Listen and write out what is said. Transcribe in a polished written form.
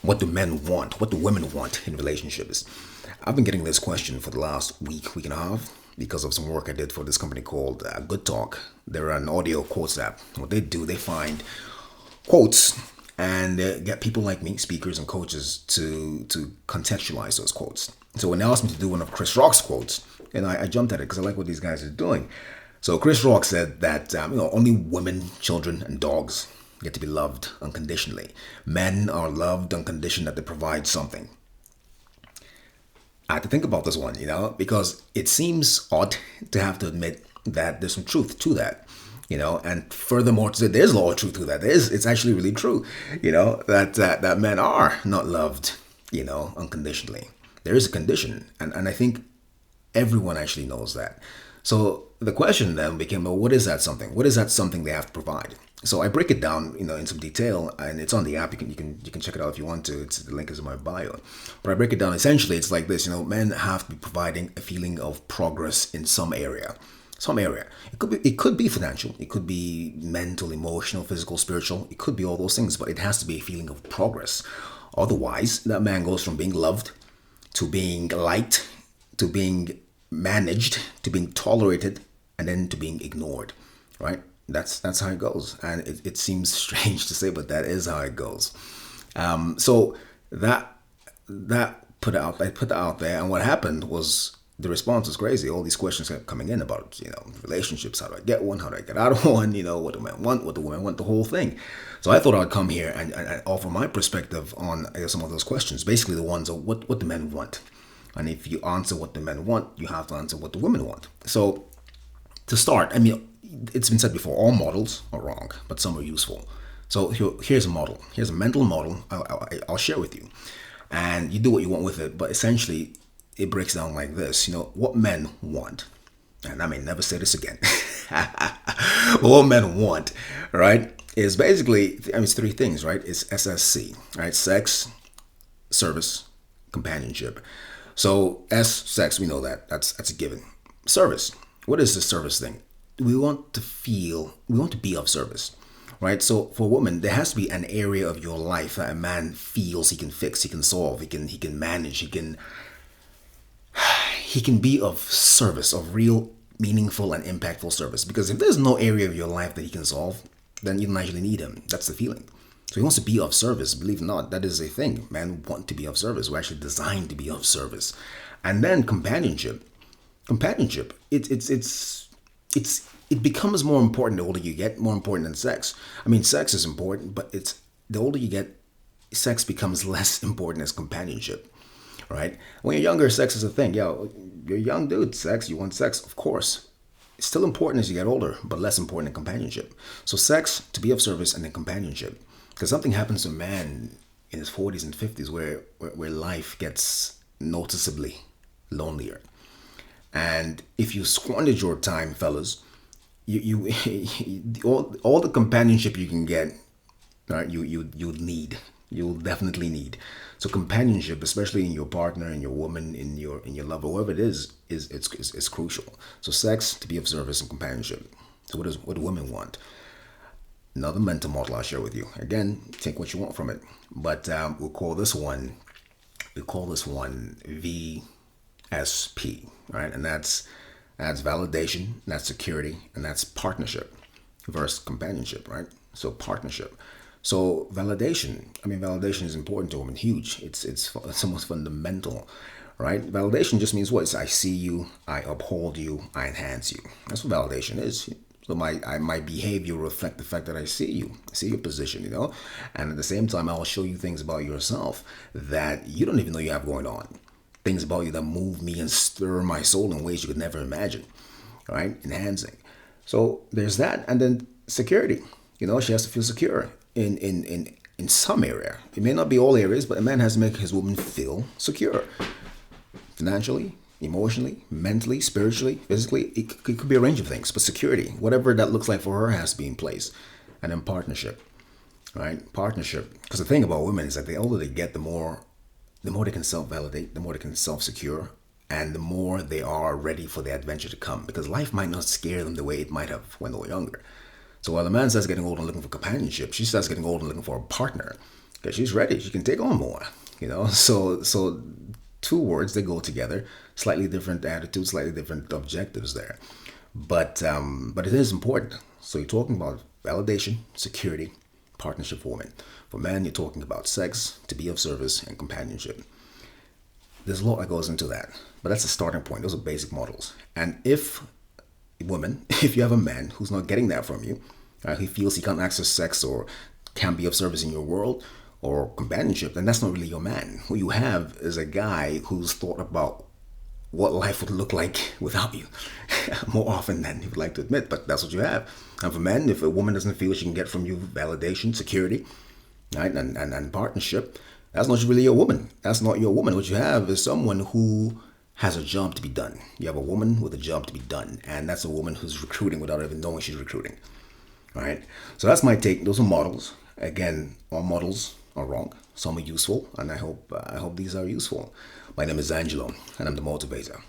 What do men want? What do women want in relationships? I've been getting this question for the last week and a half because of some work I did for this company called Good Talk. They're an audio quotes app. What they do, they find quotes and get people like me, speakers and coaches, to contextualize those quotes. So when they asked me to do one of Chris Rock's quotes, and I jumped at it because I like what these guys are doing. So Chris Rock said that only women, children, and dogs get to be loved unconditionally. Men are loved on condition that they provide something. I had to think about this one, because it seems odd to have to admit that there's some truth to that, and furthermore, there's a lot of truth to that. It's actually really true, that men are not loved, unconditionally. There is a condition, and I think everyone actually knows that. So the question then became, well, what is that something? What is that something they have to provide? So I break it down, in some detail, and it's on the app. You can check it out if you want to. The link is in my bio. But I break it down. Essentially, it's like this. Men have to be providing a feeling of progress in some area. Some area. It could be financial. It could be mental, emotional, physical, spiritual. It could be all those things. But it has to be a feeling of progress. Otherwise, that man goes from being loved to being liked to being managed to being tolerated and then to being ignored, right? That's how it goes, and it seems strange to say, but that is how it goes. So that I put that out there, and what happened was the response was crazy. All these questions kept coming in about relationships. How do I get one? How do I get out of one? What do men want? What do women want? The whole thing. So I thought I'd come here and offer my perspective on some of those questions. Basically, the ones of what do men want, and if you answer what the men want, you have to answer what the women want. So to start, it's been said before, all models are wrong, but some are useful. So here's a model. Here's a mental model I'll share with you. And you do what you want with it, but essentially it breaks down like this. What men want, and I may never say this again, what men want, right, is basically, it's three things, right? It's SSC, right? Sex, service, companionship. So sex, we know that's a given. Service. What is the service thing? We want to be of service, right? So for a woman, there has to be an area of your life that a man feels he can fix, he can solve, he can manage, he can be of service, of real, meaningful, and impactful service. Because if there's no area of your life that he can solve, then you don't actually need him. That's the feeling. So he wants to be of service. Believe it or not, that is a thing. Men want to be of service. We're actually designed to be of service. And then companionship. It becomes more important the older you get, more important than sex. Sex is important, but the older you get, sex becomes less important as companionship, right? When you're younger, sex is a thing. You're a young dude, you want sex, of course. It's still important as you get older, but less important than companionship. So sex, to be of service, and then companionship. Because something happens to a man in his 40s and 50s where life gets noticeably lonelier. And if you squandered your time, fellas, you all the companionship you can get, right? You'll definitely need. So companionship, especially in your partner, in your woman, in your lover, whoever it is it's crucial. So sex, to be of service, and companionship. So what do women want? Another mental model I'll share with you. Again, take what you want from it, but we'll call this one VSP, right? And that's validation, that's security, and that's partnership versus companionship, right? So partnership. So validation is important to women, huge. It's almost fundamental, right? Validation just means what? It's I see you, I uphold you, I enhance you. That's what validation is. So my behavior will reflect the fact that I see you, I see your position, and at the same time, I'll show you things about yourself that you don't even know you have going on. Things about you that move me and stir my soul in ways you could never imagine, right? Enhancing. So there's that, and then security. She has to feel secure in some area. It may not be all areas, but a man has to make his woman feel secure, financially, emotionally, mentally, spiritually, physically. It could be a range of things, but security, whatever that looks like for her, has to be in place. And then partnership, right? Partnership. Because the thing about women is that the older they get, the more they can self-validate, the more they can self-secure, and the more they are ready for the adventure to come. Because life might not scare them the way it might have when they were younger. So while the man starts getting old and looking for companionship, she starts getting old and looking for a partner. because she's ready. She can take on more. So two words that go together, slightly different attitudes, slightly different objectives there, but it is important. So you're talking about validation, security, partnership for women. For men, you're talking about sex, to be of service, and companionship. There's a lot that goes into that, but that's the starting point. Those are basic models. And if women, if you have a man who's not getting that from you, he feels he can't access sex or can't be of service in your world or companionship, then that's not really your man. Who you have is a guy who's thought about what life would look like without you more often than he would like to admit, but that's what you have. And for men, if a woman doesn't feel she can get from you validation, security, right, and partnership, that's not really your woman. That's not your woman. What you have is someone who has a job to be done. You have a woman with a job to be done, and that's a woman who's recruiting without even knowing she's recruiting. All right. So that's my take. Those are models. Again, all models are wrong. Some are useful, and I hope these are useful. My name is Angelo, and I'm the motivator.